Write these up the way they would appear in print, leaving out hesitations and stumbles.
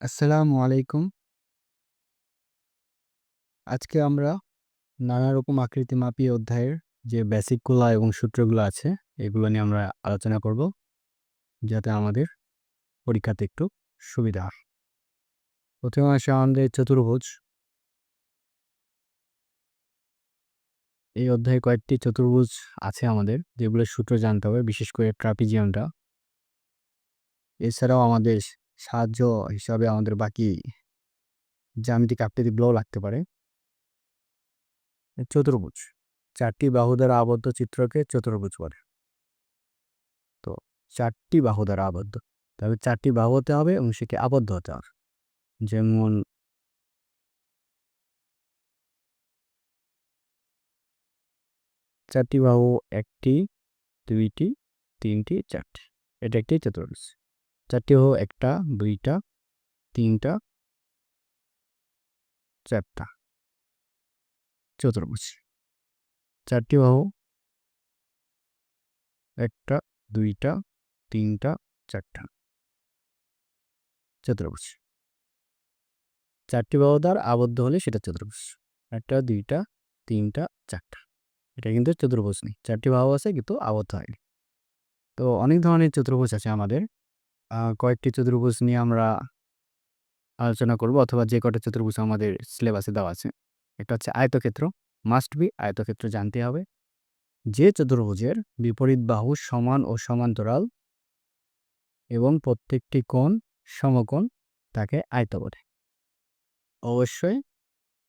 আসসালামু আলাইকুম। আজকে আমরা নানা রকম আকৃতি মাপি অধ্যায়ের যে বেসিকগুলা এবং সূত্রগুলো আছে, এগুলো নিয়ে আমরা আলোচনা করব, যাতে আমাদের পরীক্ষাতে একটু সুবিধা হয়। প্রথমে আসে আমাদের চতুর্ভুজ। এই অধ্যায়ে কয়েকটি চতুর্ভুজ আছে আমাদের, যেগুলোর সূত্র জানতে হবে, বিশেষ করে ট্রাপিজিয়ামটা। এছাড়াও আমাদের সাহায্য হিসাবে আমাদের বাকি জ্যামিতিক আকৃতিগুলোও লাগতে পারে। চতুর্ভুজ, 4টি বাহু দ্বারা আবদ্ধ চিত্রকে চতুর্ভুজ বলে। তো 4টি বাহু দ্বারা আবদ্ধ, তবে 4টি বাহু হতে হবে এবং সেটি আবদ্ধ হতে হবে। যেমন 4টি বাহু 1টি, 2টি, 3টি, 4টি। এটা একটি চতুর্ভুজ। 4টি বাহু 1টা, 2টা, 3টা, 4টা চতুর্ভুজ। 4টি বাহু 1টা, 2টা, 3টা, 4টা চতুর্ভুজ। 4টি বাহু দ্বারা আবদ্ধ হলে সেটা চতুর্ভুজ। 1টা, 2টা, 3টা, 4টা। এটা কিন্তু চতুর্ভুজ নেই, 4টি বাহু আছে কিন্তু আবদ্ধ হয়নি। তো অনেক ধরনের চতুর্ভুজ আছে আমাদের। কয়েকটি চতুর্ভুজ নিয়ে আমরা আলোচনা করব, অথবা যে কটা চতুর্ভুজ আমাদের সিলেবাসে দেওয়া আছে। একটা হচ্ছে আয়তক্ষেত্র। মাস্ট বি আয়তক্ষেত্র জানতে হবে। যে চতুর্ভুজের বিপরীত বাহু সমান ও সমান্তরাল এবং প্রত্যেকটি কোণ সমকোণ, তাকে আয়ত বলে। অবশ্যই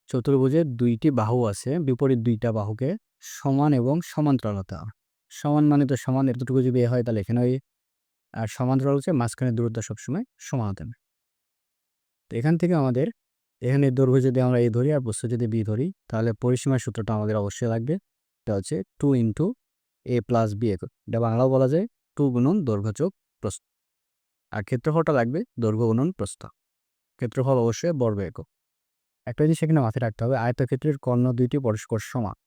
চতুর্ভুজের 2টি বাহু আছে, বিপরীত 2টা বাহুকে সমান এবং সমান্তরাল হতে হবে। সমান মানে তো সমান, এতটুকু যদি এ হয় তাহলে এখানে ওই, আর সমান্তরাল হচ্ছে মাঝখানে দূরত্ব সবসময় সমান হতে হবে। তো এখান থেকে আমাদের এখানে দৈর্ঘ্য যদি আমরা এ ধরি আর প্রস্থ যদি বি ধরি, তাহলে পরিসীমার সূত্রটা আমাদের অবশ্যই লাগবে। এটা হচ্ছে 2 ইন্টু এ প্লাস বি একক। এটা বাংলাও বলা যায় 2 গুণন দৈর্ঘ্য যোগ প্রস্থ। আর ক্ষেত্রফলটা লাগবে দৈর্ঘ্য গুণন প্রস্থ। ক্ষেত্রফল অবশ্যই বর্গ একক। একটা জিনিস এখানে মাথায় রাখতে হবে, আয়তক্ষেত্রের কর্ণ দুইটি পরস্পর সমান।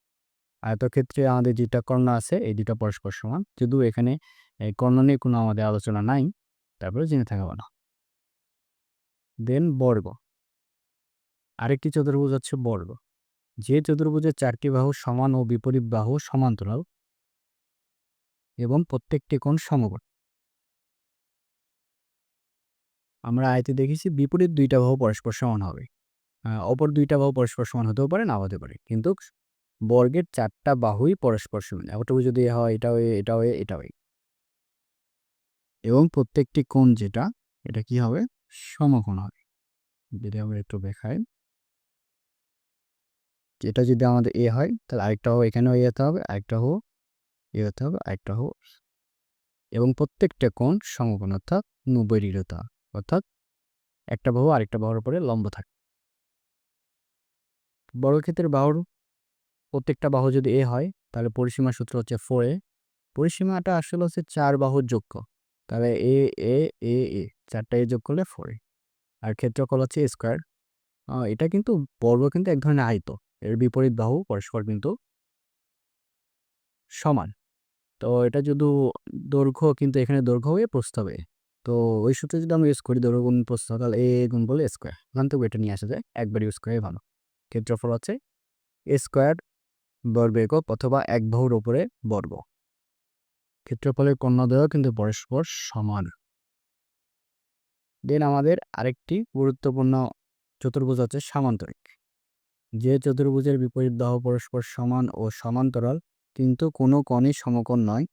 আয়তক্ষেত্রে আমাদের যেটা কর্ণ আছে, এই দুটা পরস্পর সমান। যদিও এখানে এই কর্ণ নিয়ে কোনো আমাদের আলোচনা নাই, তারপরে জেনে থাকা ভালো। দেন বর্গ। আরেকটি চতুর্ভুজ হচ্ছে বর্গ। যে চতুর্ভুজের 4টি বাহু সমান ও বিপরীত বাহু সমান্তরাল এবং প্রত্যেকটি কোণ সমকোণ। আমরা আয়তে দেখেছি বিপরীত 2টা বাহু পরস্পর সমান হবে। অপর 2টা বাহু পরস্পর সমান হতেও পারে, নাও হতে পারে, কিন্তু বর্গের 4টা বাহুই পরস্পর সমান। এতটুকু যদি হয়, এটাও এটাও এটাও, এবং প্রত্যেকটি কোণ যেটা, এটা কি হবে, সমকোণ হবে। যদি আমরা একটু দেখাই, এটা যদি আমাদের এ হয়, তাহলে আরেকটা বাহু এখানেও এ হতে হবে, আরেকটা বাহু এ হতে হবে, আরেকটা বাহু, এবং প্রত্যেকটা কোণ সমকোণ, অর্থাৎ 90 ডিগ্রি হতে হবে। অর্থাৎ একটা বাহু আরেকটা বাহুর উপরে লম্ব থাকে। বর্গক্ষেত্রের বাহুর প্রত্যেকটা বাহু যদি এ হয়, তাহলে পরিসীমার সূত্র হচ্ছে 4a। পরিসীমাটা আসলে হচ্ছে 4 বাহুর যোগফল। তাহলে এ এ এ এ 4টা এ যোগ করলে 4a। আর ক্ষেত্রফল হচ্ছে a স্কয়ার। এটা কিন্তু বর্গ কিন্তু এক ধরনের আয়ত, এর বিপরীত বাহু পরস্পর কিন্তু সমান। তো এটা যদি দৈর্ঘ্য, কিন্তু এখানে দৈর্ঘ্য হয়ে প্রস্থ হবে। তো ওই সূত্রে যদি আমরা ইউজ করি দৈর্ঘ্য গুণ প্রস্থ, তাহলে এ গুণ বলে স্কোয়ার। ওখান থেকে এটা নিয়ে আসা যায়, একবার ইউজ করে ভালো। ক্ষেত্রফল হচ্ছে এ স্কোয়ার বর্গ একক, অথবা এক বাহুর উপরে বর্গ। ক্ষেত্রফলের কর্ণদ্বয় কিন্তু পরস্পর সমান। দেন আমাদের আরেকটি গুরুত্বপূর্ণ চতুর্ভুজ হচ্ছে সামান্তরিক। যে চতুর্ভুজের বিপরীত বাহু পরস্পর সমান ও সমান্তরাল কিন্তু কোনো কোণই সমকোণ নয়,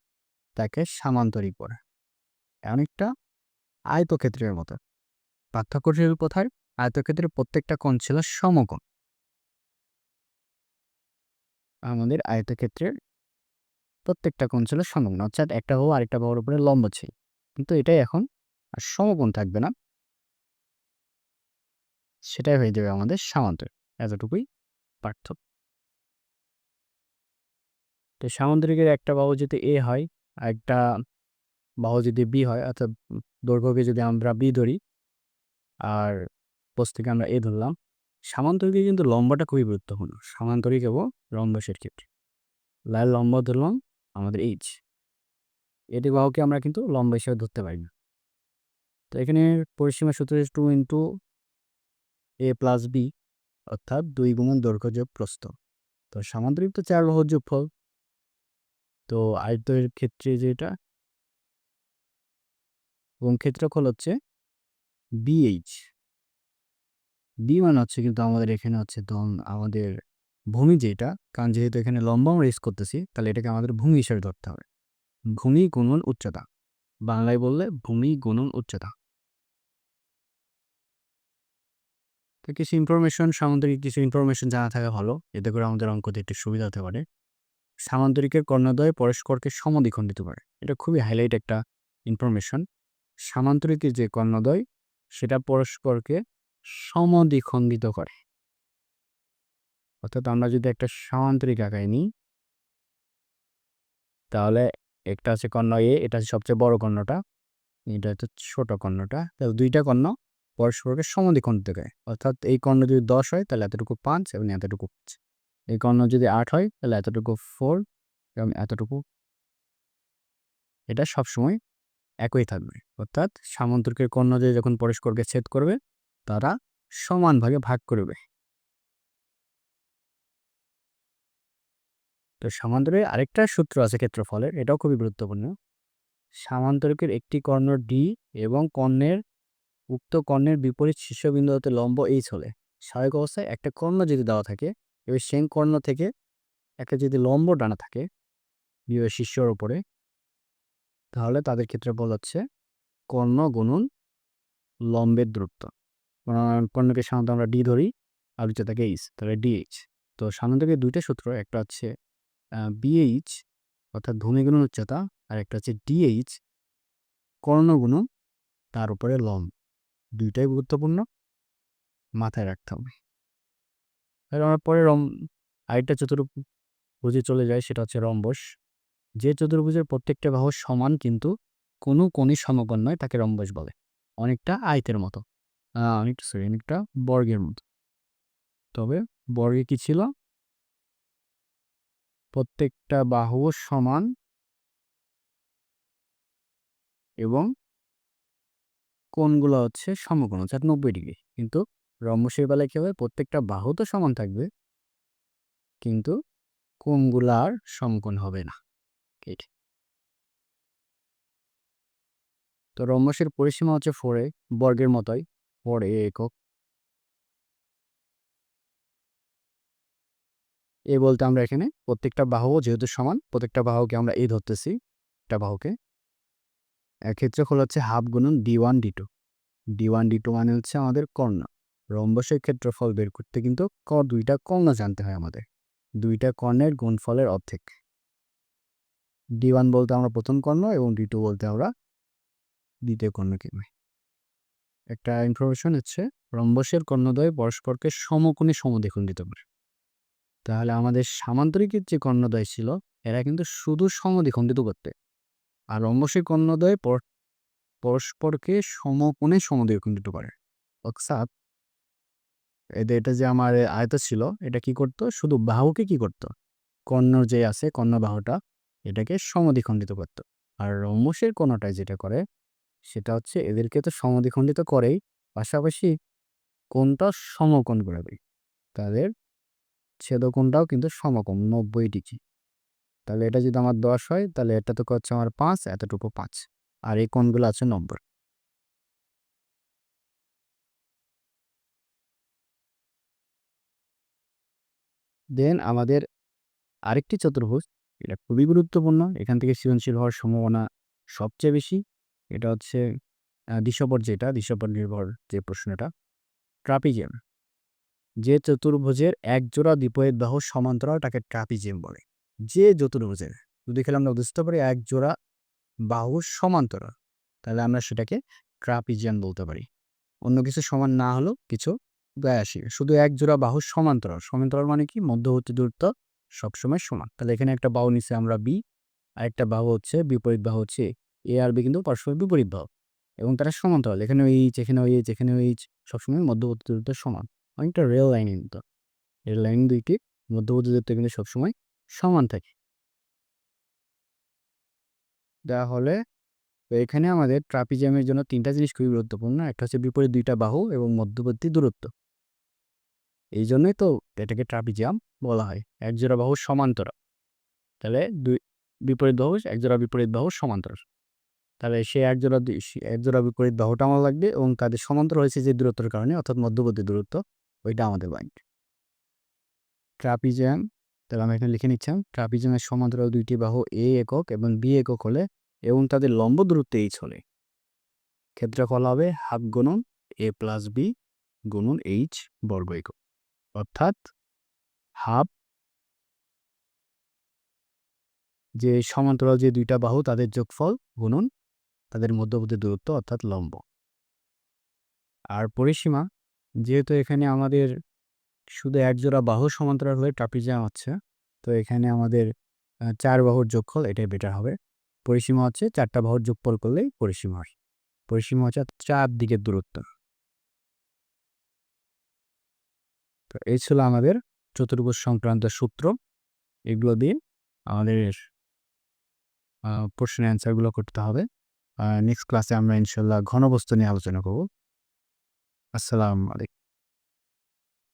তাকে সামান্তরিক বলে। অনেকটা আয়তক্ষেত্রের মতো। পার্থক্য ছিল কোথায়? আয়তক্ষেত্রের প্রত্যেকটা কোণ ছিল সমকোণ। আমাদের আয়তক্ষেত্রের প্রত্যেকটা কোণ ছিল সমকোণ, অর্থাৎ একটা বাহু আরেকটা বাহুর উপরে লম্ব ছিল। কিন্তু এটাই এখন আর সমকোণ থাকবে না, সেটাই হয়ে যাবে আমাদের সামান্তরিক। এতটুকুই পার্থক্য। তো সামান্তরিকের একটা বাহু যদি এ হয়, আর একটা বাহু যদি বি হয়, অর্থাৎ দৈর্ঘ্যকে যদি আমরা বি ধরি আর প্রস্থকে আমরা এ ধরলাম, সামান্তরিকে কিন্তু লম্বাটা খুবই গুরুত্বপূর্ণ। সামান্তরিক এবং রম্বসের ক্ষেত্রে লাল লম্ব ধরলাম আমাদের এইচ, এটি বাহুকে আমরা কিন্তু লম্ব হিসেবে ধরতে পারি না। তো এখানে পরিসীমা সূত্র 2 ইন্টু a প্লাস b, অর্থাৎ 2 গুণন দৈর্ঘ্য যোগ প্রস্থ। তো সামান্তরিক তো 4 বাহুর যোগফল। তো আয়তের ক্ষেত্রে যেটা এবং ক্ষেত্রফল হচ্ছে BH। বি মানে হচ্ছে কিন্তু আমাদের এখানে হচ্ছে আমাদের ভূমি যেটা, কারণ যেহেতু এখানে লম্ব আমরা রেস করতেছি, তাহলে এটাকে আমাদের ভূমি হিসেবে ধরতে হবে। ভূমি গুণন উচ্চতা, বাংলায় বললে ভূমি গুণন উচ্চতা। তো কিছু ইনফরমেশন, সামান্তরিক কিছু ইনফরমেশন জানা থাকা ভালো, এতে করে আমাদের অঙ্কতে একটু সুবিধা হতে পারে। সামান্তরিকের কর্ণদ্বয় পরস্পরকে সমদ্বিখণ্ডিত করে, এটা খুবই হাইলাইট একটা ইনফরমেশন। সামান্তরিকের যে কর্ণদ্বয় সেটা পরস্পরকে সমদ্বিখণ্ডিত করে। অর্থাৎ আমরা যদি একটা সামান্তরিক আকারে নিই, তাহলে একটা আছে কর্ণ এ, এটা হচ্ছে সবচেয়ে বড় কর্ণটা, এটা হচ্ছে ছোট কর্ণটা। তাহলে দুইটা কর্ণ পরস্পরকে সমদ্বিখণ্ডিত করে। অর্থাৎ এই কর্ণ যদি 10 হয় তাহলে এতটুকু 5 এবং এতটুকু 5। এই কর্ণ যদি 8 হয় তাহলে এতটুকু 4 এবং এতটুকু। এটা সবসময় একই থাকবে। অর্থাৎ সামান্তরিকের কর্ণ দিয়ে যখন পরস্পরকে ছেদ করবে, তারা সমান ভাগে ভাগ করবে। তো সামান্তরিকের আরেকটা সূত্র আছে ক্ষেত্রফলের, এটাও খুবই গুরুত্বপূর্ণ। সামান্তরিকের একটি কর্ণ ডি এবং কর্ণের উক্ত কর্ণের বিপরীত শীর্ষবিন্দু হতে লম্ব এইচ হলে, স্বাভাবিক অবস্থায় একটা কর্ণ যদি দেওয়া থাকে এবং সেই কর্ণ থেকে একটা যদি লম্ব টানা থাকে শীর্ষের উপরে, তাহলে তাদের ক্ষেত্রফল হচ্ছে কর্ণ গুণন লম্বের দূরত্ব। কর্ণকে সাধারণত আমরা ডি ধরি আর উচ্চতাকে এইচ, তাহলে ডিএইচ। তো সাধারণত দুইটা সূত্র, একটা হচ্ছে বিএইচ অর্থাৎ ভূমি গুণন উচ্চতা, আর একটা হচ্ছে ডিএইচ কর্ণ গুণন তার উপরে লম্ব। দুইটাই গুরুত্বপূর্ণ, মাথায় রাখতে হবে। আমরা পরে আরেকটা চতুর্ভুজে চলে যায়, সেটা হচ্ছে রম্বস। যে চতুর্ভুজের প্রত্যেকটা বাহু সমান কিন্তু কোনো কোণই সমকোণ নয়, তাকে রম্বস বলে। অনেকটা আয়তের মতো, অনেকটা বর্গের মতো। তবে বর্গে কি ছিল, প্রত্যেকটা বাহু সমান এবং কোণগুলো হচ্ছে সমকোণ, অর্থাৎ 90 ডিগ্রি। কিন্তু রম্বসের বেলায় কি হবে, প্রত্যেকটা বাহু তো সমান থাকবে কিন্তু কোণগুলো আর সমকোণ হবে না। তো রম্বসের পরিসীমা হচ্ছে 4a, বর্গের মতোই 4a একক। এ বলতে আমরা এখানে প্রত্যেকটা বাহু যেহেতু সমান, প্রত্যেকটা বাহুকে আমরা এই ধরতেছি, একটা বাহুকে। ক্ষেত্রফল হচ্ছে হাফ গুণন d1 d2। d1 d2 মানে হচ্ছে আমাদের কর্ণ। রম্বসের ক্ষেত্রফল বের করতে কিন্তু দুইটা কর্ণ জানতে হয় আমাদের, দুইটা কর্ণের গুণফলের অর্ধেক। d1 বলতে আমরা প্রথম কর্ণ এবং d2 বলতে আমরা দ্বিতীয় কর্ণকে। একটা ইনফরমেশন হচ্ছে রম্বসের কর্ণদ্বয় পরস্পরকে সমকোণে সমদ্বিখণ্ডিত করে। তাহলে আমাদের সামান্তরিকের যে কর্ণদ্বয় ছিল এরা কিন্তু শুধু সমদ্বিখণ্ডিত করতে, আর রম্বসের কর্ণদ্বয় পরস্পরকে সমকোণে সমদ্বিখণ্ডিত করে। অর্থাৎ এটা যে আমার আয়ত ছিল, এটা কি করতো, শুধু বাহুকে কি করতো, কর্ণ যে আছে কর্ণ বাহুটা, এটাকে সমদ্বিখণ্ডিত করত। আর রম্বসের কর্ণটায় যেটা করে সেটা হচ্ছে এদেরকে তো সমদ্বিখণ্ডিত করেই, পাশাপাশি কোণটা সমকোণ করে দেয়। তাদের ছেদকোণটাও কিন্তু সমকোণ 90 ডিগ্রি। তাহলে এটা যদি আমার 10 হয় তাহলে এটা তো হচ্ছে আমার 5, এতটুকু 5, আর এই কোণগুলো আছে 90। দেন আমাদের আরেকটি চতুর্ভুজ, এটা খুবই গুরুত্বপূর্ণ, এখান থেকে সৃজনশীল হওয়ার সম্ভাবনা সবচেয়ে বেশি। এটা হচ্ছে দৃশ্যপট নির্ভর যে প্রশ্নটা, ট্রাপিজিয়াম। যে চতুর্ভুজের এক জোড়া বিপরীত বাহু সমান্তরাল তাকে ট্রাপিজিয়াম বলে। যে চতুর্ভুজের, যদি খেলে আমরা বুঝতে পারি এক জোড়া বাহু সমান্তরাল, তাহলে আমরা সেটাকে ট্রাপিজিয়াম বলতে পারি। অন্য কিছু সমান না হলেও কিছু যায় আসে, শুধু এক জোড়া বাহু সমান্তরাল। সমান্তরাল মানে কি, মধ্যবর্তী দূরত্ব সবসময় সমান। তাহলে এখানে একটা বাহু নিচে আমরা বি, আর একটা বাহু হচ্ছে বিপরীত বাহু হচ্ছে এ, আর বি কিন্তু পরস্পর বিপরীত বাহু এবং তারা সমান্তরাল। এখানে এইচ, এখানে এইচ, এখানে এইচ, সবসময় মধ্যবর্তী দূরত্ব সমান। অনেকটা রেল লাইনের মতো, রেল লাইন দুইটি মধ্যবর্তী দূরত্ব কিন্তু সবসময় সমান থাকে। তাহলে তো এখানে আমাদের ট্রাপিজিয়ামের জন্য ৩ টা জিনিস খুবই গুরুত্বপূর্ণ। একটা হচ্ছে বিপরীত ২ টা বাহু এবং মধ্যবর্তী দূরত্ব। এইজন্যই তো এটাকে ট্রাপিজিয়াম বলা হয়। একজোড়া বাহুর সমান্তরাল। তাহলে বিপরীত বাহু, একজোড়া বিপরীত বাহুর সমান্তরাল। তাহলে সে একজোড়া বিপরীত বাহুটা আমার লাগবে এবং তাদের সমান্তরাল হয়েছে যে দূরত্বের কারণে, অর্থাৎ মধ্যবর্তী দূরত্ব, ওইটা আমাদের লাগবে। ট্রাপিজিয়াম, তাহলে আমি এখানে লিখে নিচ্ছিলাম, ট্রাপিজিয়ামের সমান্তরাল ২ টি বাহু A একক এবং B একক হলে এবং তাদের লম্ব দূরত্ব h হলে ক্ষেত্রফল হবে হাফ গুণন A প্লাস B গুণন h বর্গ একক, অর্থাৎ হাফ যে সমান্তরাল যে ২ টা বাহু তাদের যোগফল গুণন তাদের মধ্যবর্তী দূরত্ব, অর্থাৎ লম্ব। আর পরিসীমা, যেহেতু এখানে আমাদের শুধু একজোড়া বাহু সমান্তরাল হয়ে ট্রাপিজিয়াম হচ্ছে, তো এখানে আমাদের ৪ বাহুর যোগফল, এটাই বেটার হবে। পরিসীমা হচ্ছে ৪ টা বাহুর যোগফল করলেই পরিসীমা হয়। পরিসীমা হচ্ছে ৪ দিকের দূরত্ব। তো এই ছিল আমাদের চতুর্ভুজ সংক্রান্ত সূত্র। এগুলো দিয়ে আমাদের প্রশ্নের অ্যান্সারগুলো করতে হবে। নেক্সট ক্লাসে আমরা ইনশাল্লাহ ঘনবস্তু নিয়ে আলোচনা করব। আসসালামু আলাইকুম।